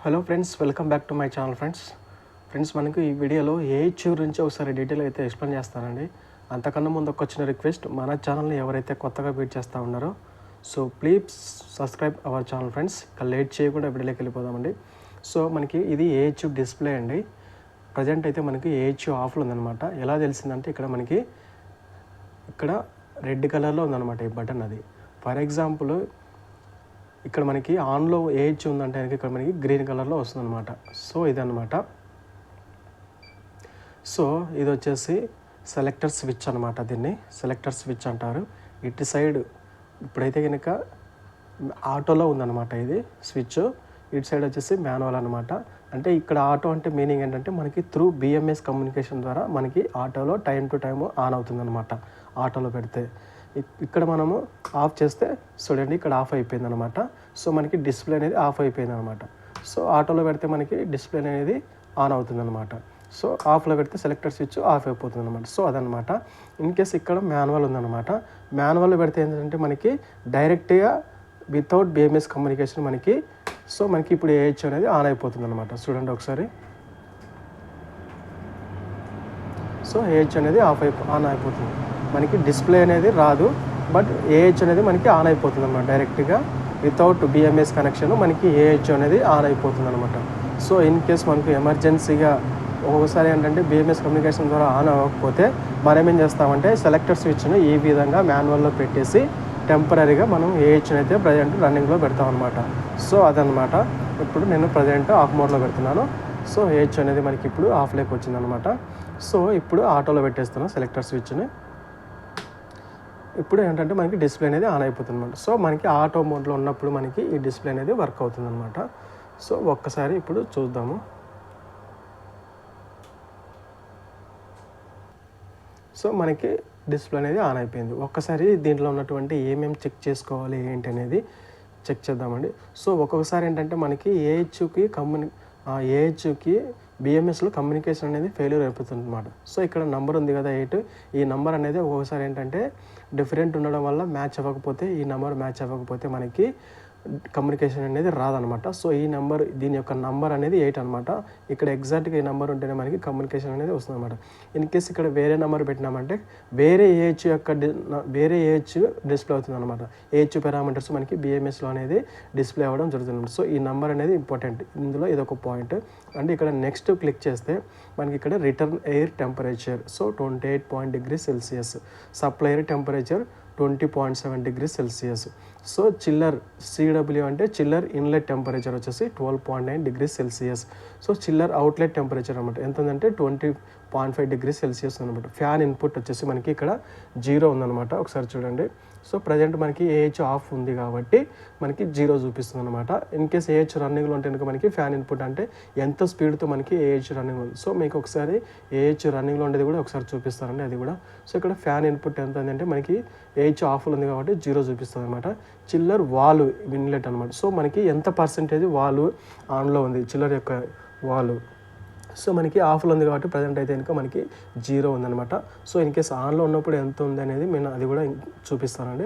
Hello friends, welcome back to my channel. Friends మనకు ఈ వీడియోలో ఏహెచ్ గురించి ఒకసారి డీటెయిల్ అయితే ఎక్స్ప్లెయిన్ చేస్తానండి. అంతకన్నా ముందు ఒక చిన్న రిక్వెస్ట్, మన ఛానల్ని ఎవరైతే కొత్తగా విజిట్ చేస్తూ ఉన్నారో so please subscribe our channel friends. ఇక లేట్ చేయకుండా వీడియోలోకి వెళ్ళిపోదామండి. సో మనకి ఇది ఏహెచ్ డిస్ప్లే అండి. ప్రజెంట్ అయితే మనకి ఏహెచ్ ఆఫ్లో ఉందన్నమాట. ఎలా తెలిసిందంటే ఇక్కడ మనకి రెడ్ కలర్లో ఉందన్నమాట ఈ బటన్. అది ఫర్ ఎగ్జాంపుల్ ఇక్కడ మనకి ఆన్లో ఏహెచ్ ఉందంటే ఇక్కడ మనకి గ్రీన్ కలర్లో వస్తుందన్నమాట. సో ఇదన్నమాట. సో ఇది వచ్చేసి సెలెక్టర్ స్విచ్ అనమాట. దీన్ని సెలెక్టర్ స్విచ్ అంటారు. ఇటు సైడ్ ఇప్పుడైతే కనుక ఆటోలో ఉందన్నమాట ఇది స్విచ్. ఇటు సైడ్ వచ్చేసి మాన్యువల్ అనమాట. అంటే ఇక్కడ ఆటో అంటే మీనింగ్ ఏంటంటే మనకి త్రూ బిఎంఎస్ కమ్యూనికేషన్ ద్వారా మనకి ఆటోలో టైం టు టైము ఆన్ అవుతుందన్నమాట. ఆటోలో పెడితే ఇక్కడ మనము ఆఫ్ చేస్తే చూడండి ఇక్కడ ఆఫ్ అయిపోయింది అనమాట. సో మనకి డిస్ప్లే అనేది ఆఫ్ అయిపోయింది అనమాట. సో ఆటోలో పెడితే మనకి డిస్ప్లే అనేది ఆన్ అవుతుంది అనమాట. సో ఆఫ్లో పెడితే సెలెక్టర్ స్విచ్ ఆఫ్ అయిపోతుంది అనమాట. సో అదనమాట. ఇన్ కేస్ ఇక్కడ మాన్యువల్ ఉందన్నమాట. మాన్యువల్ పెడితే ఏంటంటే మనకి డైరెక్ట్గా వితౌట్ బిఎంఎస్ కమ్యూనికేషన్ మనకి ఇప్పుడు ఏహెచ్ అనేది ఆన్ అయిపోతుంది అనమాట. చూడండి ఒకసారి. సో ఏహెచ్ అనేది ఆన్ అయిపోతుంది. మనకి డిస్ప్లే అనేది రాదు, బట్ ఏహెచ్ అనేది మనకి ఆన్ అయిపోతుంది అనమాట. డైరెక్ట్గా వితౌట్ బిఎంఎస్ కనెక్షన్ మనకి ఏహెచ్ అనేది ఆన్ అయిపోతుంది అనమాట. సో ఇన్ కేస్ మనకు ఎమర్జెన్సీగా ఒక్కొక్కసారి ఏంటంటే బిఎంఎస్ కమ్యూనికేషన్ ద్వారా ఆన్ అవ్వకపోతే మనం ఏం చేస్తామంటే సెలెక్టర్ స్విచ్ను ఈ విధంగా మాన్యువల్లో పెట్టేసి టెంపరీగా మనం ఏహెచ్ని అయితే ప్రజెంట్ రన్నింగ్లో పెడతాం అనమాట. సో అదనమాట. ఇప్పుడు నేను ప్రజెంట్ ఆఫ్ మోడ్లో పెడుతున్నాను. సో ఏహెచ్ అనేది మనకి ఇప్పుడు ఆఫ్లోకి వచ్చిందనమాట. సో ఇప్పుడు ఆటోలో పెట్టేస్తున్నాను సెలెక్టర్ స్విచ్ని. ఇప్పుడు ఏంటంటే మనకి డిస్ప్లే అనేది ఆన్ అయిపోతుంది అనమాట. సో మనకి ఆటో మోడ్లో ఉన్నప్పుడు మనకి ఈ డిస్ప్లే అనేది వర్క్ అవుతుంది అనమాట. సో ఒక్కసారి ఇప్పుడు చూద్దాము. సో మనకి డిస్ప్లే అనేది ఆన్ అయిపోయింది. ఒక్కసారి దీంట్లో ఉన్నటువంటి ఏమేమి చెక్ చేసుకోవాలి ఏంటి అనేది చెక్ చేద్దామండి. సో ఒక్కొక్కసారి ఏంటంటే మనకి ఏహెచ్కి బిఎంఎస్లో కమ్యూనికేషన్ అనేది ఫెయిల్యూర్ అయిపోతుంది అనమాట. సో ఇక్కడ నెంబర్ ఉంది కదా 8, ఈ నెంబర్ అనేది ఒక్కొక్కసారి ఏంటంటే డిఫరెంట్ ఉండడం వల్ల మ్యాచ్ అవ్వకపోతే ఈ నెంబర్ మ్యాచ్ అవ్వకపోతే మనకి కమ్యూనికేషన్ అనేది రాదనమాట. సో దీని యొక్క నంబర్ అనేది 8 అనమాట. ఇక్కడ ఎగ్జాక్ట్గా ఈ నెంబర్ ఉంటేనే మనకి కమ్యూనికేషన్ అనేది వస్తుంది అనమాట. ఇన్ కేస్ ఇక్కడ వేరే నెంబర్ పెట్టినామంటే వేరే ఏహెచ్ డిస్ప్లే అవుతుంది అనమాట. ఏహెచ్ పారామీటర్స్ మనకి బిఎంఎస్లో అనేది డిస్ప్లే అవ్వడం జరుగుతుంది. సో ఈ నెంబర్ అనేది ఇంపార్టెంట్. ఇందులో ఇదొక పాయింట్. అంటే ఇక్కడ నెక్స్ట్ క్లిక్ చేస్తే మనకి ఇక్కడ return air temperature so 28 degrees Celsius, supply air temperature 20.7 degrees Celsius. So chiller CW అంటే చిల్లర్ ఇన్లెట్ టెంపరేచర్ వచ్చేసి 12.9 degrees Celsius. So chiller outlet temperature అనమాట ఎంత ఉందంటే 20.5 degrees Celsius అనమాట. ఫ్యాన్ ఇన్పుట్ వచ్చేసి మనకి ఇక్కడ 0 ఉందన్నమాట. ఒకసారి చూడండి. సో ప్రజెంట్ మనకి ఏహెచ్ ఆఫ్ ఉంది కాబట్టి మనకి 0 చూపిస్తుంది అనమాట. ఇన్ కేస్ ఏహెచ్ రన్నింగ్లో ఉంటే కనుక మనకి ఫ్యాన్ ఇన్పుట్ అంటే ఎంత స్పీడ్తో మనకి ఏహెచ్ రన్నింగ్ ఉంది. సో మీకు ఒకసారి ఏహెచ్ రన్నింగ్లో ఉండేది కూడా ఒకసారి చూపిస్తారండి అది కూడా. సో ఇక్కడ ఫ్యాన్ ఇన్పుట్ ఎంత అంటే మనకి ఏహెచ్ ఆఫ్లో ఉంది కాబట్టి 0 చూపిస్తుంది అనమాట. చిల్లర్ వాల్వ్ ఇన్లెట్ అనమాట. సో మనకి ఎంత పర్సెంటేజ్ వాల్వ్ ఆన్లో ఉంది చిల్లర్ యొక్క వాల్వ్. సో మనకి ఆఫ్లో ఉంది కాబట్టి ప్రజెంట్ అయితే కనుక మనకి 0 ఉందన్నమాట. సో ఇన్ కేస్ ఆన్లో ఉన్నప్పుడు ఎంత ఉంది అనేది నేను అది కూడా చూపిస్తానండి.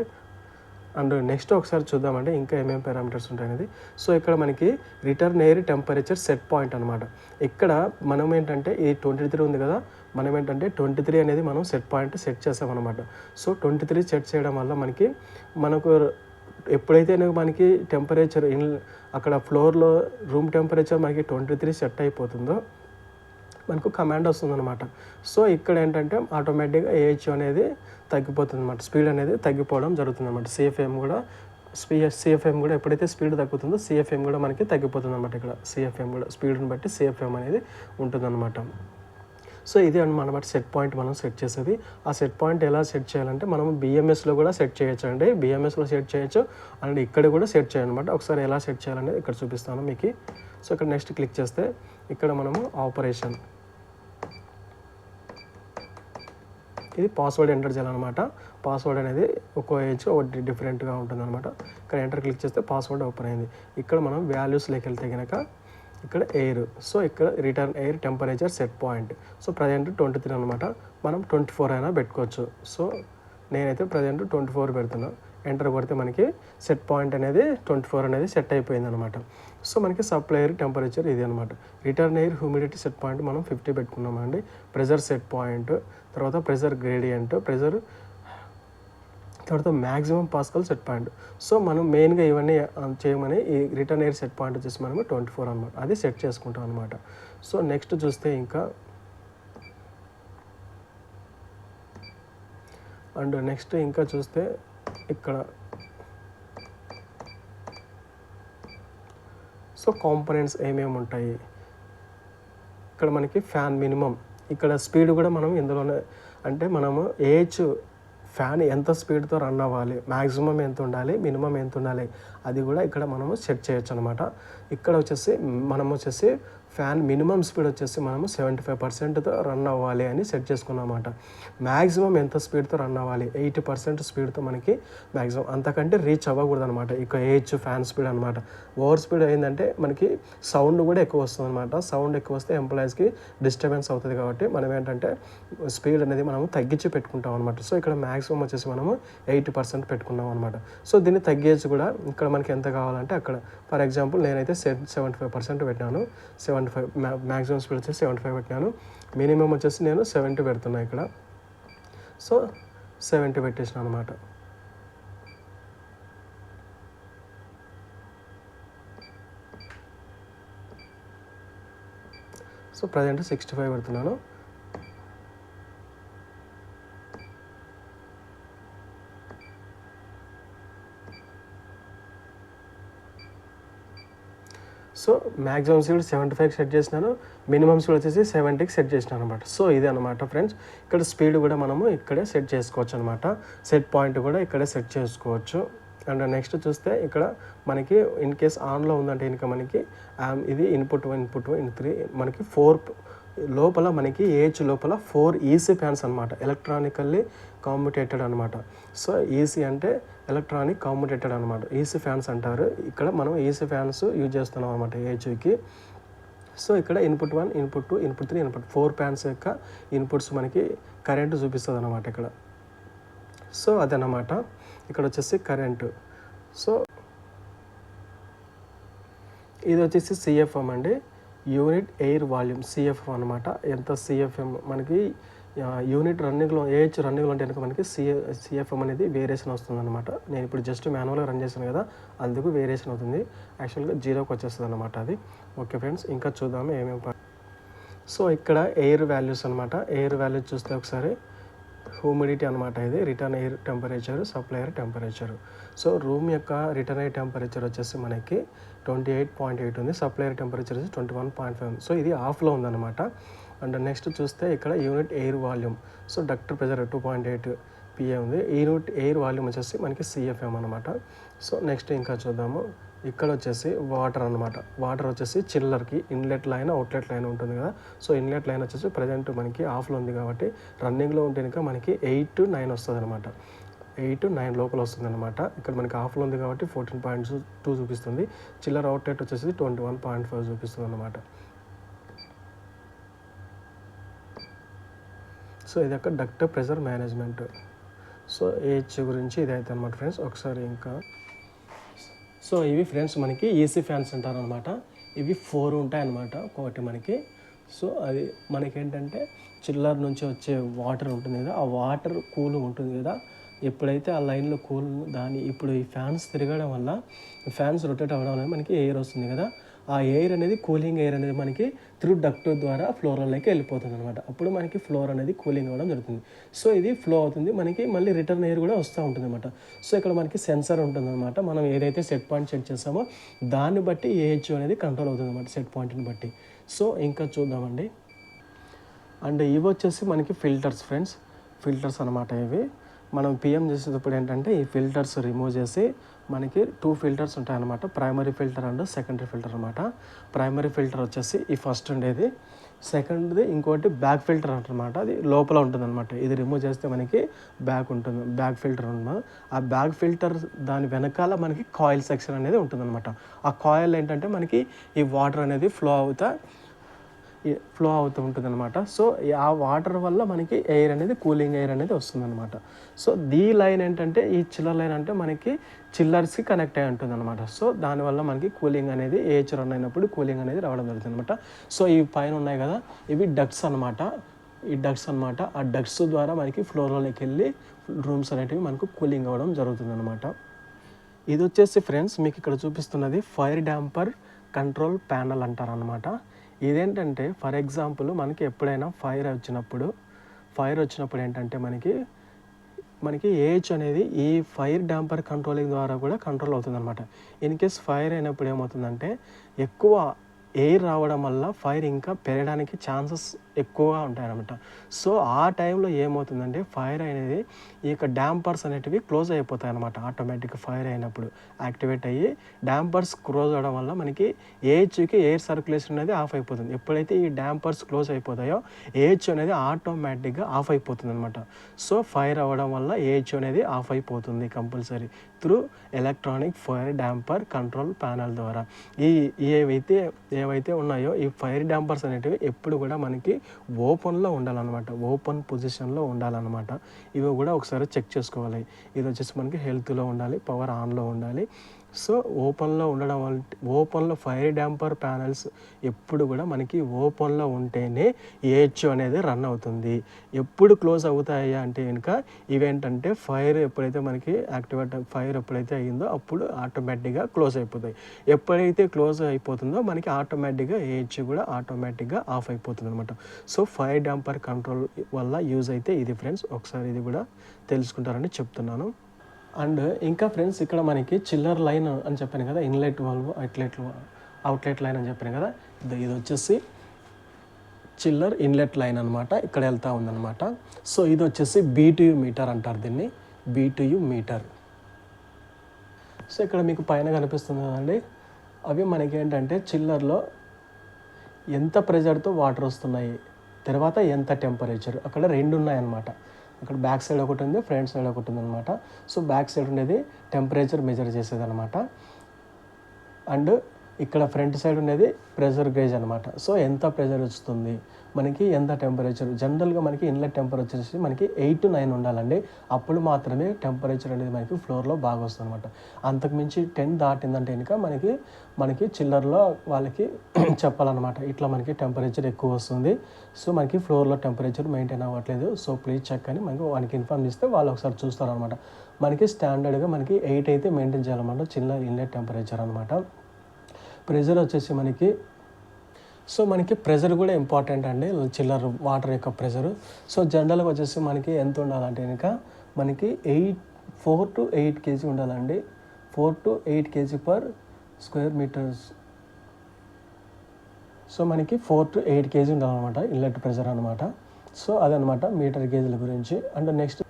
అండ్ నెక్స్ట్ ఒకసారి చూద్దామంటే ఇంకా ఏమేమి పారామీటర్స్ ఉంటాయనేది. సో ఇక్కడ మనకి return air temperature set point అనమాట. ఇక్కడ మనం ఏంటంటే ఈ 23 ఉంది కదా, మనం ఏంటంటే 23 అనేది మనం సెట్ పాయింట్ సెట్ చేసామన్నమాట. సో 23 సెట్ చేయడం వల్ల మనకు ఎప్పుడైతే మనకి టెంపరేచర్ అక్కడ ఫ్లోర్లో రూమ్ టెంపరేచర్ మనకి 23 సెట్ అయిపోతుందో మనకు కమాండ్ వస్తుందన్నమాట. సో ఇక్కడ ఏంటంటే ఆటోమేటిక్గా ఏహెచ్ అనేది తగ్గిపోతుంది అనమాట. స్పీడ్ అనేది తగ్గిపోవడం జరుగుతుంది అనమాట. సిఎఫ్ఎం కూడా ఎప్పుడైతే స్పీడ్ తగ్గుతుందో సిఎఫ్ఎం కూడా మనకి తగ్గిపోతుంది అనమాట. ఇక్కడ సిఎఫ్ఎం కూడా స్పీడ్ని బట్టి సిఎఫ్ఎం అనేది ఉంటుందన్నమాట. సో ఇది అనమాట సెట్ పాయింట్ మనం సెట్ చేసేది. ఆ సెట్ పాయింట్ ఎలా సెట్ చేయాలంటే మనం బిఎంఎస్లో కూడా సెట్ చేయొచ్చు అండి. బిఎంఎస్లో సెట్ చేయొచ్చు అండ్ ఇక్కడ కూడా సెట్ చేయాలన్నమాట. ఒకసారి ఎలా సెట్ చేయాలనేది ఇక్కడ చూపిస్తాను మీకు. సో ఇక్కడ నెక్స్ట్ క్లిక్ చేస్తే ఇక్కడ మనము ఆపరేషన్ ఇది పాస్వర్డ్ ఎంటర్ చేయాలన్నమాట. పాస్వర్డ్ అనేది ఒక్కో ఏజ్ ఒకటి డిఫరెంట్గా ఉంటుందన్నమాట. ఇక్కడ ఎంటర్ క్లిక్ చేస్తే పాస్వర్డ్ ఓపెన్ అయింది. ఇక్కడ మనం వాల్యూస్లోకి వెళ్తే కనుక ఇక్కడ ఎయిర్. సో ఇక్కడ return air temperature set point. So present 23 అనమాట. మనం 24 అయినా పెట్టుకోవచ్చు. సో నేనైతే ప్రజెంట్ 24 పెడుతున్నాను. ఎంటర్ కొడితే మనకి సెట్ పాయింట్ అనేది 24 అనేది సెట్ అయిపోయింది అనమాట. సో మనకి సప్లై ఎయిర్ టెంపరేచర్ ఇది అనమాట. Return air humidity set point మనం 50 పెట్టుకున్నామండి. ప్రెజర్ సెట్ పాయింట్, తర్వాత ప్రెజర్ గ్రేడియంట్, ప్రెజర్, తర్వాత maximum pascal set point. So మనం మెయిన్గా ఇవన్నీ చేయమని ఈ రిటర్న్ ఎయిర్ సెట్ పాయింట్ వచ్చేసి మనము 24 అనమాట, అది సెట్ చేసుకుంటాం అనమాట. సో నెక్స్ట్ చూస్తే ఇంకా అండ్ నెక్స్ట్ ఇంకా చూస్తే ఇక్కడ సో కాంపోనెంట్స్ ఏమేమి ఉంటాయి, ఇక్కడ మనకి ఫ్యాన్ మినిమం, ఇక్కడ స్పీడ్ కూడా మనం ఇందులోనే, అంటే మనము ఫ్యాన్ ఎంత స్పీడ్తో రన్ అవ్వాలి, మ్యాక్సిమం ఎంత ఉండాలి, మినిమం ఎంత ఉండాలి, అది కూడా ఇక్కడ మనము సెట్ చేయొచ్చు అనమాట. ఇక్కడ వచ్చేసి మనం వచ్చేసి ఫ్యాన్ మినిమం స్పీడ్ వచ్చేసి మనము 75%తో రన్ అవ్వాలి అని సెట్ చేసుకున్నమాట. మ్యాక్సిమం ఎంత స్పీడ్తో రన్ అవ్వాలి, 80% స్పీడ్తో మనకి మ్యాక్సిమం, అంతకంటే రీచ్ అవ్వకూడదు అనమాట. ఇక ఫ్యాన్ స్పీడ్ అనమాట. ఓవర్ స్పీడ్ అయిందంటే మనకి సౌండ్ కూడా ఎక్కువ వస్తుంది అనమాట. సౌండ్ ఎక్కువ వస్తే ఎంప్లాయీస్కి డిస్టర్బెన్స్ అవుతుంది, కాబట్టి మనం ఏంటంటే స్పీడ్ అనేది మనము తగ్గించి పెట్టుకుంటాం అనమాట. సో ఇక్కడ మ్యాక్సిమం వచ్చేసి మనము 80% పెట్టుకున్నాం అనమాట. సో దీన్ని తగ్గేసి కూడా ఇక్కడ మనకి ఎంత కావాలంటే అక్కడ, ఫర్ ఎగ్జాంపుల్ నేనైతే 75% పెట్టినాను, 75 మ్యాక్సిమం స్పీడ్ వచ్చేసి 75 పెట్టినాను, మినిమం వచ్చేసి నేను 70 పెడుతున్నా ఇక్కడ. సో 70 పెట్టేసిన అనమాట. సో ప్రజెంట్ 65 పెడుతున్నాను. సో మ్యాక్సిమం స్పీడ్ 75కి సెట్ చేసినాను, మినిమం స్పీడ్ వచ్చేసి 70కి సెట్ చేసినాను అనమాట. సో ఇది అనమాట ఫ్రెండ్స్. ఇక్కడ స్పీడ్ కూడా మనము ఇక్కడే సెట్ చేసుకోవచ్చు అనమాట. సెట్ పాయింట్ కూడా ఇక్కడే సెట్ చేసుకోవచ్చు. అండ్ నెక్స్ట్ చూస్తే ఇక్కడ మనకి ఇన్ కేస్ ఆన్లో ఉందంటే ఇంకా మనకి ఇది ఇన్పుట్ 3 మనకి 4 లోపల మనకి లోపల 4 ఈసీ ఫ్యాన్స్ అనమాట, ఎలక్ట్రానికల్లీ కామ్యుటేటెడ్ అనమాట. సో ఈసీ అంటే ఎలక్ట్రానిక్ కామ్యుటేటెడ్ అనమాట, ఈసీ ఫ్యాన్స్ అంటారు. ఇక్కడ మనం ఈసీ ఫ్యాన్స్ యూజ్ చేస్తున్నాం అనమాట ఏహెచ్కి. సో ఇక్కడ input 1, input 2, input 3, input 4 fans యొక్క ఇన్పుట్స్ మనకి కరెంటు చూపిస్తుంది అనమాట ఇక్కడ. సో అదనమాట ఇక్కడ వచ్చేసి కరెంటు. సో ఇది వచ్చేసి సిఎఫ్ఎం అండి, యూనిట్ ఎయిర్ వాల్యూమ్, సిఎఫ్ఎం అనమాట. ఎంత సిఎఫ్ఎం మనకి యూనిట్ రన్నింగ్లో రన్నింగ్లో అంటే కనుక మనకి సిఎఫ్ఎం అనేది వేరియేషన్ వస్తుంది అనమాట. నేను ఇప్పుడు జస్ట్ మాన్యువల్గా రన్ చేశాను కదా, అందుకు వేరియేషన్ అవుతుంది. యాక్చువల్గా 0కి వచ్చేస్తుంది అనమాట అది. ఓకే ఫ్రెండ్స్, ఇంకా చూద్దాము ఏమేమి. సో ఇక్కడ ఎయిర్ వాల్యూస్ అనమాట. ఎయిర్ వాల్యూస్ చూస్తే ఒకసారి హ్యూమిడిటీ అనమాట, ఇది return air temperature, supply air temperature. So room యొక్క రిటర్న్ ఎయిర్ టెంపరేచర్ వచ్చేసి మనకి 28.8 ఉంది, సప్లై ఎయిర్ టెంపరేచర్ వచ్చి 21.5. సో ఇది ఆఫ్లో ఉందన్నమాట. అండ్ నెక్స్ట్ చూస్తే ఇక్కడ unit air volume, so ducted pressure 2.8 PA ఉంది. యూనిట్ ఎయిర్ వాల్యూమ్ వచ్చేసి మనకి CFM అనమాట. సో నెక్స్ట్ ఇంకా చూద్దాము, ఇక్కడ వచ్చేసి వాటర్ అనమాట. వాటర్ వచ్చేసి చిల్లర్కి ఇన్లెట్ లైన్, అవుట్లెట్ లైన్ ఉంటుంది కదా. సో ఇన్లెట్ లైన్ వచ్చేసి ప్రజెంట్ మనకి ఆఫ్లో ఉంది కాబట్టి, రన్నింగ్లో ఉంటే కనుక మనకి 8 to 9 వస్తుంది అనమాట. 8 to 9 లోపల వస్తుంది అనమాట. ఇక్కడ మనకి ఆఫ్లో ఉంది కాబట్టి 14.2 చూపిస్తుంది. చిల్లర్ అవుట్లెట్ వచ్చేసి 21.5 చూపిస్తుంది అనమాట. సో ఇది ఒక duct pressure management. So AH గురించి ఇదైతే అనమాట ఫ్రెండ్స్. ఒకసారి ఇంకా సో ఇవి ఫ్రెండ్స్ మనకి ఏసీ ఫ్యాన్స్ అంటారు అనమాట. ఇవి 4 ఉంటాయి అన్నమాట ఒకటి మనకి. సో అది మనకేంటంటే చిల్లర్ నుంచి వచ్చే వాటర్ ఉంటుంది కదా, ఆ వాటర్ కూల్ ఉంటుంది కదా, ఎప్పుడైతే ఆ లైన్లో కూల్ దాని ఇప్పుడు ఈ ఫ్యాన్స్ తిరగడం వల్ల ఫ్యాన్స్ రొటేట్ అవ్వడం వల్ల మనకి ఎయిర్ వస్తుంది కదా, ఆ ఎయిర్ అనేది కూలింగ్ ఎయిర్ అనేది మనకి త్రూ డక్ట్ ద్వారా ఫ్లోర్లోకి వెళ్ళిపోతుంది అనమాట. అప్పుడు మనకి ఫ్లోర్ అనేది కూలింగ్ అవ్వడం జరుగుతుంది. సో ఇది ఫ్లో అవుతుంది, మనకి మళ్ళీ రిటర్న్ ఎయిర్ కూడా వస్తూ ఉంటుంది అనమాట. సో ఇక్కడ మనకి సెన్సర్ ఉంటుంది అనమాట. మనం ఏదైతే సెట్ పాయింట్ సెట్ చేస్తామో దాన్ని బట్టి ఏహెచ్ అనేది కంట్రోల్ అవుతుంది అనమాట, సెట్ పాయింట్ని బట్టి. సో ఇంకా చూద్దామండి. అండ్ ఇవి వచ్చేసి మనకి ఫిల్టర్స్ ఫ్రెండ్స్, ఫిల్టర్స్ అనమాట. ఇవి మనం పిఎం చేసేటప్పుడు ఏంటంటే ఈ ఫిల్టర్స్ రిమూవ్ చేసి మనకి 2 ఫిల్టర్స్ ఉంటాయన్నమాట, primary filter and secondary filter అనమాట. ప్రైమరీ ఫిల్టర్ వచ్చేసి ఈ ఫస్ట్ ఉండేది, సెకండ్ది ఇంకోటి బ్యాక్ ఫిల్టర్ అంటనమాట. అది లోపల ఉంటుంది అనమాట. ఇది రిమూవ్ చేస్తే మనకి బ్యాక్ ఉంటుంది, బ్యాక్ ఫిల్టర్ అనమాట. ఆ బ్యాక్ ఫిల్టర్ దాని వెనకాల మనకి కాయిల్ సెక్షన్ అనేది ఉంటుందన్నమాట. ఆ కాయిల్ ఏంటంటే మనకి ఈ వాటర్ అనేది ఫ్లో అవుతా ఫ్లో అవుతూ ఉంటుంది అనమాట. సో ఆ వాటర్ వల్ల మనకి ఎయిర్ అనేది కూలింగ్ ఎయిర్ అనేది వస్తుందన్నమాట. సో ఈ లైన్ ఏంటంటే ఈ చిల్లర్ లైన్ అంటే మనకి చిల్లర్స్కి కనెక్ట్ అయి ఉంటుంది అనమాట. సో దానివల్ల మనకి కూలింగ్ అనేది ఏహెచ్ రన్ అయినప్పుడు కూలింగ్ అనేది రావడం జరుగుతుంది అనమాట. సో ఇవి పైన ఉన్నాయి కదా, ఇవి డక్ట్స్ అనమాట. ఈ డక్ట్స్ అనమాట. ఆ డక్ట్స్ ద్వారా మనకి ఫ్లోర్లోకి వెళ్ళి రూమ్స్ అనేటివి మనకు కూలింగ్ అవ్వడం జరుగుతుంది అనమాట. ఇది వచ్చేసి ఫ్రెండ్స్ మీకు ఇక్కడ చూపిస్తున్నది ఫైర్ డ్యాంపర్ కంట్రోల్ ప్యానల్ అంటారనమాట. ఇదేంటంటే ఫర్ ఎగ్జాంపుల్ మనకి ఎప్పుడైనా ఫైర్ వచ్చినప్పుడు ఏంటంటే మనకి ఏహెచ్ అనేది ఈ ఫైర్ డ్యాంపర్ కంట్రోలింగ్ ద్వారా కూడా కంట్రోల్ అవుతుంది అనమాట. ఇన్ కేస్ ఫైర్ అయినప్పుడు ఏమవుతుందంటే ఎక్కువ ఎయిర్ రావడం వల్ల ఫైర్ ఇంకా పెరగడానికి ఛాన్సెస్ ఎక్కువగా ఉంటాయన్నమాట. సో ఆ టైంలో ఏమవుతుందంటే ఫైర్ అనేది ఈ యొక్క డ్యాంపర్స్ అనేటివి క్లోజ్ అయిపోతాయి అన్నమాట. ఆటోమేటిక్గా ఫైర్ అయినప్పుడు యాక్టివేట్ అయ్యి డ్యాంపర్స్ క్లోజ్ అవ్వడం వల్ల మనకి ఏహెచ్కి ఎయిర్ సర్క్యులేషన్ అనేది ఆఫ్ అయిపోతుంది. ఎప్పుడైతే ఈ డ్యాంపర్స్ క్లోజ్ అయిపోతాయో ఏహెచ్ అనేది ఆటోమేటిక్గా ఆఫ్ అయిపోతుంది అనమాట. సో ఫైర్ అవ్వడం వల్ల ఏహెచ్ అనేది ఆఫ్ అయిపోతుంది compulsory through electronic fire damper control panel ద్వారా. ఏవైతే ఉన్నాయో ఈ ఫైర్ డ్యాంపర్స్ అనేటివి ఎప్పుడు కూడా మనకి ఓపెన్లో ఉండాలన్నమాట. ఓపెన్ పొజిషన్లో ఉండాలన్నమాట. ఇవి కూడా ఒకసారి చెక్ చేసుకోవాలి. ఇది వచ్చేసి మనకి హెల్త్లో ఉండాలి, పవర్ ఆన్లో ఉండాలి. సో ఓపెన్లో ఉండడం వల్ల ఓపెన్లో ఫైర్ డ్యాంపర్ ప్యానల్స్ ఎప్పుడు కూడా మనకి ఓపెన్లో ఉంటేనే ఏహెచ్ అనేది రన్ అవుతుంది. ఎప్పుడు క్లోజ్ అవుతాయి అంటే కనుక ఇవేంటంటే ఫైర్ ఎప్పుడైతే మనకి ఫైర్ ఎప్పుడైతే అయ్యిందో అప్పుడు ఆటోమేటిక్గా క్లోజ్ అయిపోతాయి. ఎప్పుడైతే క్లోజ్ అయిపోతుందో మనకి ఆటోమేటిక్గా ఏహెచ్ కూడా ఆటోమేటిక్గా ఆఫ్ అయిపోతుంది అనమాట. సో ఫైర్ డ్యాంపర్ కంట్రోల్ వల్ల యూజ్ అయితే ఇది ఫ్రెండ్స్. ఒకసారి ఇది కూడా తెలుసుకుంటారని చెప్తున్నాను. అండ్ ఇంకా ఫ్రెండ్స్ ఇక్కడ మనకి చిల్లర్ లైన్ అని చెప్పాను కదా, ఇన్లెట్ వాల్వ్ అవుట్లెట్ లైన్ అని చెప్పాను కదా, ఇది వచ్చేసి చిల్లర్ ఇన్లెట్ లైన్ అనమాట. ఇక్కడ వెళ్తూ ఉందన్నమాట. సో ఇది వచ్చేసి BTU మీటర్ అంటారు దీన్ని, BTU మీటర్. సో ఇక్కడ మీకు పైన కనిపిస్తుంది కదండి, అవి మనకి ఏంటంటే చిల్లర్లో ఎంత ప్రెజర్తో వాటర్ వస్తున్నాయి, తర్వాత ఎంత టెంపరేచర్, అక్కడ రెండు ఉన్నాయన్నమాట. అక్కడ బ్యాక్ సైడ్ ఒకటి ఉంది, ఫ్రంట్ సైడ్ ఒకటి ఉంది అనమాట. సో బ్యాక్ సైడ్ ఉండేది టెంపరేచర్ మెజర్ చేసేది అనమాట. అండ్ ఇక్కడ ఫ్రంట్ సైడ్ ఉండేది ప్రెషర్ గేజ్ అనమాట. సో ఎంత ప్రెషర్ వస్తుంది మనకి, ఎంత టెంపరేచర్. జనరల్గా మనకి ఇన్లెట్ టెంపరేచర్ వచ్చేసి మనకి 8 to 9 ఉండాలండి. అప్పుడు మాత్రమే టెంపరేచర్ అనేది మనకి ఫ్లోర్లో బాగా వస్తుంది అనమాట. అంతకుమించి 10 దాటిందంటే కనుక మనకి చిల్లర్లో వాళ్ళకి చెప్పాలన్నమాట, ఇట్లా మనకి టెంపరేచర్ ఎక్కువ వస్తుంది, సో మనకి ఫ్లోర్లో టెంపరేచర్ మెయింటైన్ అవ్వట్లేదు, సో ప్లీజ్ చెక్ అని మనకి ఇన్ఫార్మ్ చేస్తే వాళ్ళు ఒకసారి చూస్తారనమాట. మనకి స్టాండర్డ్గా మనకి 8 అయితే మెయింటైన్ చేయాలన్నమాట చిల్లర్ ఇన్లెట్ టెంపరేచర్ అనమాట. ప్రెషర్ వచ్చేసి మనకి ప్రెషర్ కూడా ఇంపార్టెంట్ అండి, చిల్లర్ వాటర్ యొక్క ప్రెషరు. సో జనరల్గా వచ్చేసి మనకి ఎంత ఉండాలంటే కనుక మనకి 4 to 8 kg ఉండాలండి. 4 to 8 kg per square metres. So మనకి 4 to 8 kg ఉండాలన్నమాట ఇన్లెట్ ప్రెషర్ అనమాట. సో అదనమాట మీటర్ గేజ్ల గురించి. అండ్ నెక్స్ట్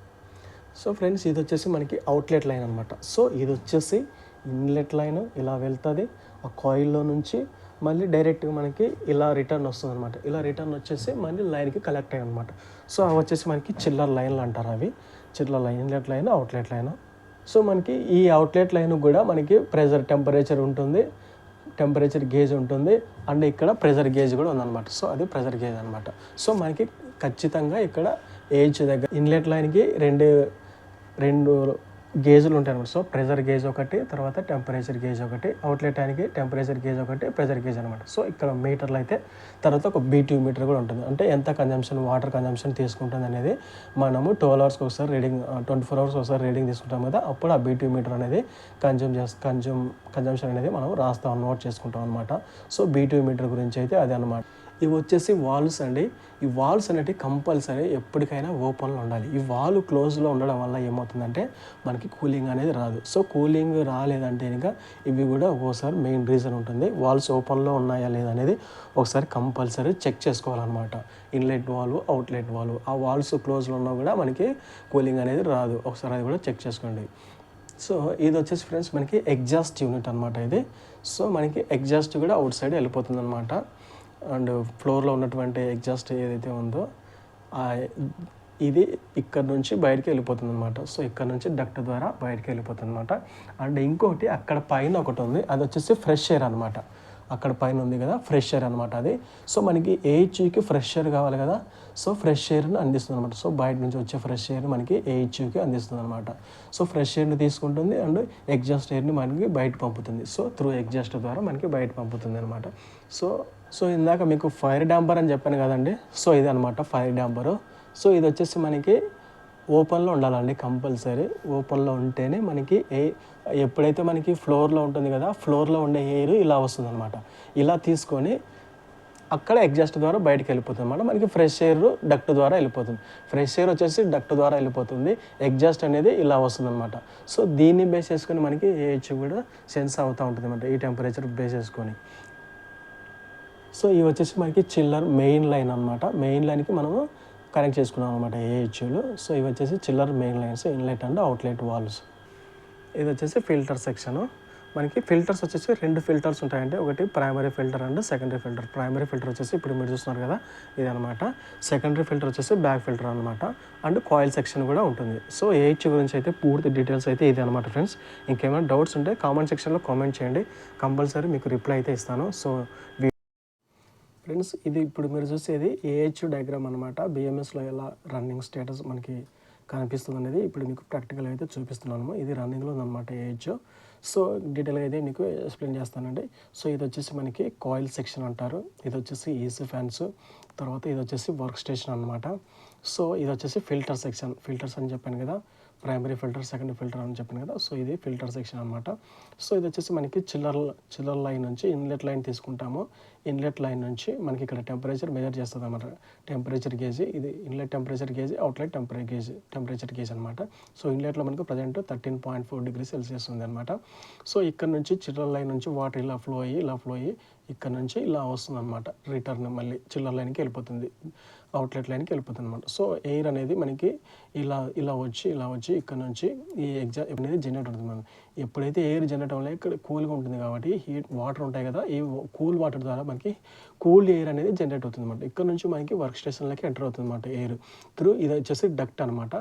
సో ఫ్రెండ్స్ ఇది వచ్చేసి మనకి అవుట్లెట్ లైన్ అనమాట. సో ఇది వచ్చేసి ఇన్లెట్ లైన్ ఇలా వెళ్తుంది, ఆ కాయిల్లో నుంచి మళ్ళీ డైరెక్ట్గా మనకి ఇలా రిటర్న్ వస్తుంది అనమాట. ఇలా రిటర్న్ వచ్చేసి మళ్ళీ లైన్కి కలెక్ట్ అయ్యి అనమాట. సో అవి వచ్చేసి మనకి చిల్లర్ లైన్లు అంటారు. అవి chiller line, inlet line, outlet line. So మనకి ఈ అవుట్లెట్ లైన్ కూడా మనకి టెంపరేచర్ ఉంటుంది, టెంపరేచర్ గేజ్ ఉంటుంది, అండ్ ఇక్కడ ప్రెషర్ గేజ్ కూడా ఉందన్నమాట. సో అది ప్రెషర్ గేజ్ అనమాట. సో మనకి ఖచ్చితంగా ఇక్కడ ఏజ్ దగ్గర ఇన్లెట్ లైన్కి రెండు గేజ్లు ఉంటాయి అనమాట. సో ప్రెషర్ గేజ్ ఒకటి, తర్వాత టెంపరేచర్ గేజ్ ఒకటి, అవుట్లెట్ లైన్కి టెంపరేచర్ గేజ్ ఒకటి, ప్రెషర్ గేజ్ అనమాట. సో ఇక్కడ మీటర్లు అయితే తర్వాత ఒక BTU మీటర్ కూడా ఉంటుంది. అంటే ఎంత వాటర్ కన్జంప్షన్ తీసుకుంటుంది అనేది మనము 12 hours ఒకసారి రీడింగ్, 24 hours ఒకసారి రీడింగ్ తీసుకుంటాం కదా, అప్పుడు ఆ BTU మీటర్ అనేది కన్జంప్షన్ అనేది మనం రాస్తాం, నోట్ చేసుకుంటాం అనమాట. సో BTU మీటర్ గురించి అయితే అదే అనమాట. ఇవి వచ్చేసి వాల్వ్స్ అండి. ఈ వాల్వ్స్ అనేవి కంపల్సరీ ఎప్పటికైనా ఓపెన్లో ఉండాలి. ఈ వాల్వ్ క్లోజ్లో ఉండడం వల్ల ఏమవుతుందంటే మనకి కూలింగ్ అనేది రాదు. సో కూలింగ్ రాలేదంటే ఇంకా ఇవి కూడా ఒక్కోసారి మెయిన్ రీజన్ ఉంటుంది. వాల్వ్స్ ఓపెన్లో ఉన్నాయా లేదా అనేది ఒకసారి కంపల్సరీ చెక్ చేసుకోవాలన్నమాట. ఇన్లెట్ వాల్వ్, అవుట్లెట్ వాల్వ్, ఆ వాల్వ్స్ క్లోజ్లో ఉన్నా కూడా మనకి కూలింగ్ అనేది రాదు. ఒకసారి అది కూడా చెక్ చేసుకోండి. సో ఇది వచ్చేసి ఫ్రెండ్స్ మనకి ఎగ్జాస్ట్ యూనిట్ అనమాట ఇది. సో మనకి ఎగ్జాస్ట్ కూడా అవుట్ సైడ్ వెళ్ళిపోతుంది అనమాట. అండ్ ఫ్లోర్లో ఉన్నటువంటి ఎగ్జాస్ట్ ఏదైతే ఉందో ఇది ఇక్కడ నుంచి బయటికి వెళ్ళిపోతుంది అనమాట. సో ఇక్కడ నుంచి డక్ట్ ద్వారా బయటికి వెళ్ళిపోతుంది అనమాట. అండ్ ఇంకోటి అక్కడ పైన ఒకటి ఉంది, అది వచ్చేసి ఫ్రెష్ ఎయిర్ అనమాట. అక్కడ పైన ఉంది కదా ఫ్రెష్ ఎయిర్ అనమాట అది. సో మనకి ఏహెచ్యూకి ఫ్రెష్ ఎయిర్ కావాలి కదా, సో ఫ్రెష్ ఎయిర్ని అందిస్తుంది అనమాట. సో బయట నుంచి వచ్చే ఫ్రెష్ ఎయిర్ మనకి ఏహెచ్యూకి అందిస్తుంది అనమాట. సో ఫ్రెష్ ఎయిర్ని తీసుకుంటుంది అండ్ ఎగ్జాస్ట్ ఎయిర్ని మనకి బయట పంపుతుంది. సో త్రూ ఎగ్జాస్ట్ ద్వారా మనకి బయట పంపుతుంది అనమాట. సో ఇందాక మీకు ఫైర్ డాంపర్ అని చెప్పాను కదండి, సో ఇది అనమాట ఫైర్ డాంపరు. సో ఇది వచ్చేసి మనకి ఓపెన్లో ఉండాలండి, కంపల్సరీ ఓపెన్లో ఉంటేనే మనకి ఎప్పుడైతే మనకి ఫ్లోర్లో ఉంటుంది కదా, ఫ్లోర్లో ఉండే ఎయిర్ ఇలా వస్తుంది అనమాట. ఇలా తీసుకొని అక్కడ ఎగ్జాస్ట్ ద్వారా బయటకు వెళ్ళిపోతుంది అనమాట. మనకి ఫ్రెష్ ఎయిర్ డక్ట్ ద్వారా వెళ్ళిపోతుంది. ఫ్రెష్ ఎయిర్ వచ్చేసి డక్ట్ ద్వారా వెళ్ళిపోతుంది, ఎగ్జాస్ట్ అనేది ఇలా వస్తుంది అనమాట. సో దీన్ని బేస్ చేసుకొని మనకి ఏహెచ్ కూడా సెన్స్ అవుతూ ఉంటుంది అనమాట, ఈ టెంపరేచర్ బేస్ చేసుకొని. సో ఇవి వచ్చేసి మనకి చిల్లర్ మెయిన్ లైన్ అనమాట. మెయిన్ లైన్కి మనము కనెక్ట్ చేసుకున్నాం అనమాట ఏహెచ్యూలు. సో ఇవి వచ్చేసి chiller main lines, inlet and outlet valves. ఇది వచ్చేసి ఫిల్టర్ సెక్షను. మనకి ఫిల్టర్స్ వచ్చేసి 2 ఫిల్టర్స్ ఉంటాయంటే, ఒకటి primary filter and secondary filter. Primary filter వచ్చేసి ఇప్పుడు మీరు చూస్తున్నారు కదా ఇది అనమాట. సెకండరీ ఫిల్టర్ వచ్చేసి బ్యాక్ ఫిల్టర్ అనమాట. అండ్ కాయిల్ సెక్షన్ కూడా ఉంటుంది. సో ఏహెచ్ గురించి అయితే పూర్తి డీటెయిల్స్ అయితే ఇది అనమాట ఫ్రెండ్స్. ఇంకేమైనా డౌట్స్ ఉంటే కామెంట్ సెక్షన్లో కామెంట్ చేయండి, కంపల్సరీ మీకు రిప్లై అయితే ఇస్తాను. సో ఫ్రెండ్స్ ఇది ఇప్పుడు మీరు చూసేది ఏహెచ్ డయాగ్రామ్ అనమాట. బిఎంఎస్లో ఎలా రన్నింగ్ స్టేటస్ మనకి కనిపిస్తుంది అనేది ఇప్పుడు మీకు ప్రాక్టికల్ అయితే చూపిస్తున్నాను. ఇది రన్నింగ్లో ఉందన్నమాట ఏహెచ్. సో డీటెయిల్గా అయితే మీకు ఎక్స్ప్లెయిన్ చేస్తానండి. సో ఇది వచ్చేసి మనకి కాయిల్ సెక్షన్ అంటారు, ఇది వచ్చేసి ఏసీ ఫ్యాన్స్, తర్వాత ఇది వచ్చేసి వర్క్ స్టేషన్ అనమాట. సో ఇది వచ్చేసి ఫిల్టర్ సెక్షన్. ఫిల్టర్స్ అని చెప్పాను కదా, ప్రైమరీ ఫిల్టర్ సెకండరీ ఫిల్టర్ అని చెప్పాను కదా. సో ఇది ఫిల్టర్ సెక్షన్ అనమాట. సో ఇది వచ్చేసి మనకి చిల్లర్ లైన్ నుంచి ఇన్లెట్ లైన్ తీసుకుంటాము. ఇన్లెట్ లైన్ నుంచి మనకి ఇక్కడ టెంపరేచర్ మెజర్ చేస్తుంది అనమాట. టెంపరేచర్ గేజ్, ఇది inlet temperature gauge, outlet temperature gauge అనమాట. సో ఇన్లెట్లో మనకు ప్రజెంట్ 13.4 డిగ్రీ సెల్సియస్ ఉంది అనమాట. సో ఇక్కడ నుంచి చిల్లర్ లైన్ నుంచి వాటర్ ఇలా ఫ్లో అయ్యి ఇక్కడ నుంచి ఇలా వస్తుంది అనమాట. రిటర్న్ మళ్ళీ చిల్లర్ లైన్కి వెళ్ళిపోతుంది, అవుట్లెట్ లైన్కి వెళ్ళిపోతుంది అనమాట. సో ఎయిర్ అనేది మనకి ఇలా వచ్చి ఇక్కడ నుంచి ఈ ఎగ్జామ్ అనేది జనరేట్ అవుతుంది. మనం ఎప్పుడైతే ఎయిర్ జనరేట్ అవ్వలే ఇక్కడ కూల్గా ఉంటుంది కాబట్టి వాటర్ ఉంటాయి కదా, ఈ కూల్ వాటర్ ద్వారా మనకి కూల్ ఎయిర్ అనేది జనరేట్ అవుతుంది అనమాట. ఇక్కడ నుంచి మనకి వర్క్ స్టేషన్లోకి ఎంటర్ అవుతుంది అనమాట ఎయిర్ త్రూ. ఇది వచ్చేసి డక్ట్ అనమాట,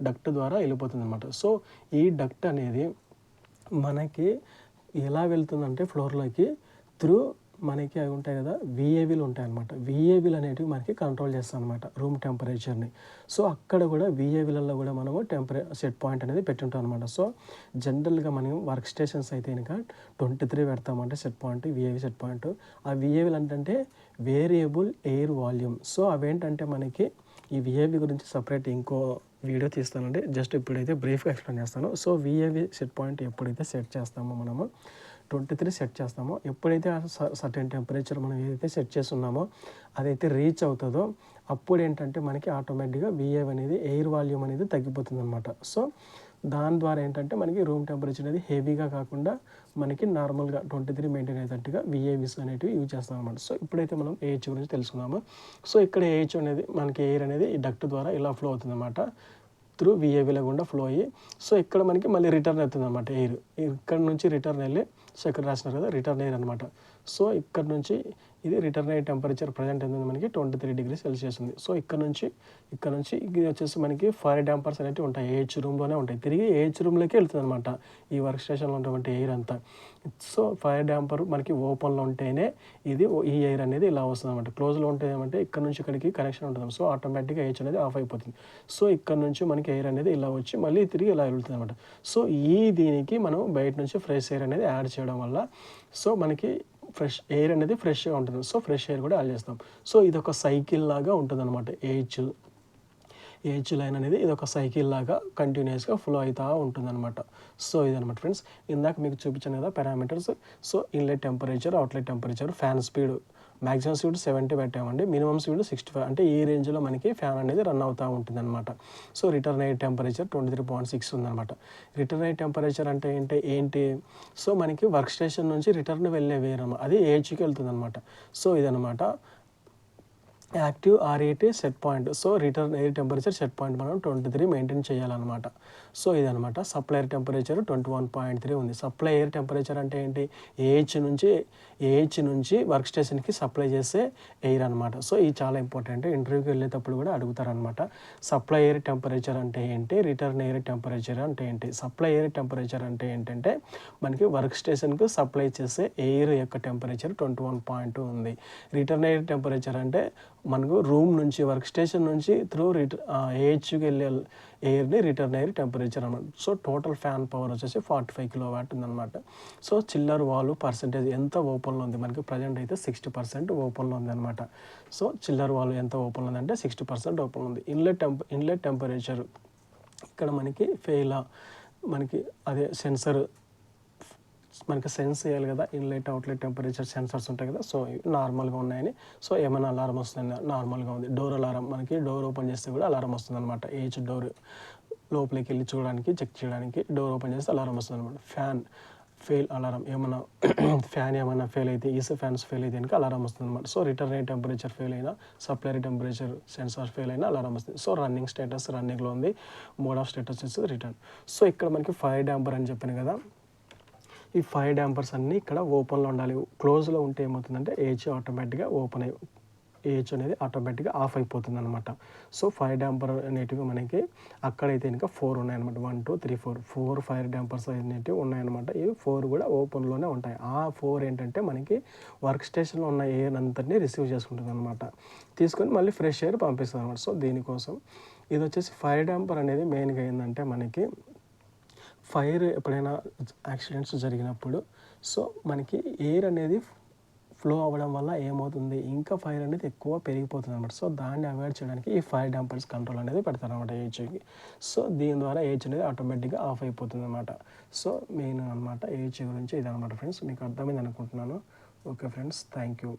డక్ట్ ద్వారా వెళ్ళిపోతుంది అనమాట. సో ఈ డక్ట్ అనేది మనకి ఎలా వెళ్తుందంటే ఫ్లోర్లోకి త్రూ మనకి అవి ఉంటాయి కదా, విఏవిలు ఉంటాయి అనమాట. విఏవిలు అనేటివి మనకి కంట్రోల్ చేస్తాం అనమాట రూమ్ టెంపరేచర్ని. సో అక్కడ కూడా విఏవిలలో కూడా మనము సెట్ పాయింట్ అనేది పెట్టుంటాం అనమాట. సో జనరల్గా మనం వర్క్ స్టేషన్స్ అయితే కనుక 23 పెడతామంటే set point, VAV set point. ఆ విఏవిలు అంటే వేరియబుల్ ఎయిర్ వాల్యూమ్. సో అవేంటంటే మనకి ఈ విఏవి గురించి సపరేట్ ఇంకో వీడియో తీస్తానండి, జస్ట్ ఇప్పుడైతే బ్రీఫ్గా ఎక్స్ప్లెయిన్ చేస్తాను. సో విఏవి సెట్ పాయింట్ ఎప్పుడైతే సెట్ చేస్తామో మనము 23 సెట్ చేస్తామో, ఎప్పుడైతే సర్టెన్ టెంపరేచర్ మనం ఏదైతే సెట్ చేస్తున్నామో అదైతే రీచ్ అవుతుందో అప్పుడు ఏంటంటే మనకి ఆటోమేటిక్గా విఏవి అనేది ఎయిర్ వాల్యూమ్ అనేది తగ్గిపోతుంది అనమాట. సో దాని ద్వారా ఏంటంటే మనకి రూమ్ టెంపరేచర్ అనేది హెవీగా కాకుండా మనకి నార్మల్గా 23 మెయింటైన్ అయ్యేటట్టుగా విఏవిస్ అనేటివి యూజ్ చేస్తాం అనమాట. సో ఇప్పుడైతే మనం ఏహెచ్ గురించి తెలుసుకున్నాము. సో ఇక్కడ ఏహెచ్ అనేది మనకి ఎయిర్ అనేది ఈ డక్ట్ ద్వారా ఇలా ఫ్లో అవుతుంది అనమాట, త్రూ విఏవిలో గుండా ఫ్లో అయ్యి. సో ఇక్కడ మనకి మళ్ళీ రిటర్న్ అవుతుంది అనమాట ఎయిర్. ఇక్కడ నుంచి రిటర్న్ వెళ్ళి, సో ఇక్కడ రాసినారు కదా రిటర్న్ ఎయిర్ అనమాట. సో ఇక్కడ నుంచి ఇది రిటర్న్ అయ్యే టెంపరేచర్ ప్రజెంట్ ఎంత ఉంది మనకి 23 డిగ్రీ సెల్సియస్ ఉంది. సో ఇక్కడ నుంచి ఇది వచ్చేసి మనకి ఫైర్ డాంపర్స్ అనేవి ఉంటాయి, ఏహెచ్ రూమ్లోనే ఉంటాయి. తిరిగి ఏహెచ్ రూమ్లోకి వెళ్తుంది అనమాట ఈ వర్క్ స్టేషన్లో ఉన్నటువంటి ఎయిర్ అంతా. సో ఫైర్ డాంపర్ మనకి ఓపెన్లో ఉంటేనే ఈ ఎయిర్ అనేది ఇలా వస్తుంది అనమాట. క్లోజ్లో ఉంటే ఏమంటే ఇక్కడ నుంచి ఇక్కడికి కనెక్షన్ ఉంటుంది. సో ఆటోమేటిక్గా ఏహెచ్ అనేది ఆఫ్ అయిపోతుంది. సో ఇక్కడ నుంచి మనకి ఎయిర్ అనేది ఇలా వచ్చి మళ్ళీ తిరిగి ఇలా వెళ్తుంది అనమాట. సో దీనికి మనం బయట నుంచి ఫ్రెష్ ఎయిర్ అనేది యాడ్ చేయడం వల్ల సో మనకి ఫ్రెష్ ఎయిర్ అనేది ఫ్రెష్గా ఉంటుంది. సో ఫ్రెష్ ఎయిర్ కూడా యాడ్ చేస్తాం. సో ఇది ఒక సైకిల్ లాగా ఉంటుంది అనమాట. ఏహెచ్ లైన్ అనేది ఇది ఒక సైకిల్ లాగా కంటిన్యూస్గా ఫ్లో అవుతూ ఉంటుంది అనమాట. సో ఇదనమాట ఫ్రెండ్స్, ఇందాక మీకు చూపించాను కదా parameters. So inlet temperature, outlet temperature, fan speed maximum speed 70 పెట్టామండి, మినిమం స్పీడ్ 65, అంటే ఈ రేంజ్లో మనకి ఫ్యాన్ అనేది రన్ అవుతూ ఉంటుంది అనమాట. సో రిటర్న్ అయ్యే టెంపరేచర్ 23.6 ఉందన్నమాట. రిటర్న్ అయ్యే టెంపరేచర్ అంటే ఏంటి, సో మనకి వర్క్ స్టేషన్ నుంచి రిటర్న్ వెళ్ళే వేరమ్మ అది ఏహెచ్కి వెళ్తుంది అనమాట. సో ఇదనమాట active RAT set point. So return air temperature set point మనం 23 మెయింటైన్ చేయాలన్నమాట. సో ఇదనమాట సప్లై ఎయిర్ టెంపరేచర్ 21.3 ఉంది. సప్లై ఎయిర్ టెంపరేచర్ అంటే ఏంటి, ఏహెచ్ నుంచి వర్క్ స్టేషన్కి సప్లై చేసే ఎయిర్ అనమాట. సో ఇది చాలా ఇంపార్టెంట్, ఇంటర్వ్యూకి వెళ్ళేటప్పుడు కూడా అడుగుతారనమాట. సప్లై ఎయిర్ టెంపరేచర్ అంటే ఏంటి, రిటర్న్ ఎయిర్ టెంపరేచర్ అంటే ఏంటి. సప్లై ఎయిర్ టెంపరేచర్ అంటే ఏంటంటే మనకి వర్క్ స్టేషన్కి సప్లై చేసే ఎయిర్ యొక్క టెంపరేచర్ 21.2 ఉంది. రిటర్న్ ఎయిర్ టెంపరేచర్ అంటే మనకు రూమ్ నుంచి వర్క్ స్టేషన్ నుంచి త్రూ ఏహెచ్కి వెళ్ళే ఎయిర్ని రిటర్న్ ఎయిర్ టెంపరేచర్ అనమాట. సో టోటల్ ఫ్యాన్ పవర్ వచ్చేసి 45 కిలోవాట్ ఉందన్నమాట. సో చిల్లర్ వాల్వ్ పర్సెంటేజ్ ఎంత ఓపెన్లో ఉంది, మనకి ప్రజెంట్ అయితే 60% ఓపెన్లో ఉంది అనమాట. సో చిల్లర్ వాల్వ్ ఎంత ఓపెన్లో ఉంది అంటే 60% ఓపెన్ ఉంది. ఇన్లెట్ టెంపరేచర్ ఇక్కడ మనకి మనకి అదే సెన్సర్ మనకి సెన్స్ చేయాలి కదా, ఇన్లెట్ అవుట్లెట్ టెంపరేచర్ సెన్సర్స్ ఉంటాయి కదా. సో నార్మల్గా ఉన్నాయని, సో ఏమైనా అలారం వస్తుంది, నార్మల్గా ఉంది. డోర్ అలారం, మనకి డోర్ ఓపెన్ చేస్తే కూడా అలారం వస్తుంది అనమాట. ఏజ్ డోర్ లోపలికి వెళ్ళి చూడడానికి, చెక్ చేయడానికి డోర్ ఓపెన్ చేస్తే అలారం వస్తుంది అనమాట. ఫ్యాన్ ఫెయిల్ అలారం, ఏమైనా ఫ్యాన్ ఏమైనా ఫెయిల్ అయితే, ఈసీ ఫ్యాన్స్ ఫెయిల్ అయితే కనుక అలారం వస్తుంది అనమాట. So return air temperature fail అయినా, సప్లై టెంపరేచర్ సెన్సార్ ఫెయిల్ అయినా అలారం వస్తుంది. సో రన్నింగ్ స్టేటస్ రన్నింగ్లో ఉంది, మోడ్ ఆఫ్ స్టేటస్ వచ్చేసి రిటర్న్. సో ఇక్కడ మనకి ఫైర్ డాంపర్ అని చెప్పాను కదా, ఈ 5 డాంపర్స్ అన్నీ ఇక్కడ ఓపెన్లో ఉండాలి. క్లోజ్లో ఉంటే ఏమవుతుందంటే ఏహెచ్ ఆటోమేటిక్గా ఏహెచ్ అనేది ఆటోమేటిక్గా ఆఫ్ అయిపోతుంది అనమాట. సో 5 డాంపర్ అనేటివి మనకి అక్కడైతే ఇంకా 4 ఉన్నాయన్నమాట. 1 2 3 4 5 డాంపర్స్ అనేటివి ఉన్నాయన్నమాట. ఇవి 4 కూడా ఓపెన్లోనే ఉంటాయి. ఆ 4 ఏంటంటే మనకి వర్క్ స్టేషన్లో ఉన్న ఎయిర్ అంతటినీ రిసీవ్ చేసుకుంటుంది అనమాట, తీసుకొని మళ్ళీ ఫ్రెష్ ఎయిర్ పంపిస్తుంది అనమాట. సో దీనికోసం ఇది వచ్చేసి 5 డాంపర్ అనేది మెయిన్గా ఏంటంటే మనకి ఫైర్ ఎప్పుడైనా యాక్సిడెంట్స్ జరిగినప్పుడు సో మనకి ఎయిర్ అనేది ఫ్లో అవ్వడం వల్ల ఏమవుతుంది, ఇంకా ఫైర్ అనేది ఎక్కువ పెరిగిపోతుంది అనమాట. సో దాన్ని అవాయిడ్ చేయడానికి ఈ 5 డాంపర్స్ కంట్రోల్ అనేది పెడతారు అనమాట ఏహెచ్కి. సో దీని ద్వారా ఏహెచ్ అనేది ఆటోమేటిక్గా ఆఫ్ అయిపోతుంది అనమాట. సో మెయిన్ అనమాట ఏహెచ్ గురించి ఇదనమాట ఫ్రెండ్స్. మీకు అర్థమైంది అనుకుంటున్నాను. Okay friends, thank you.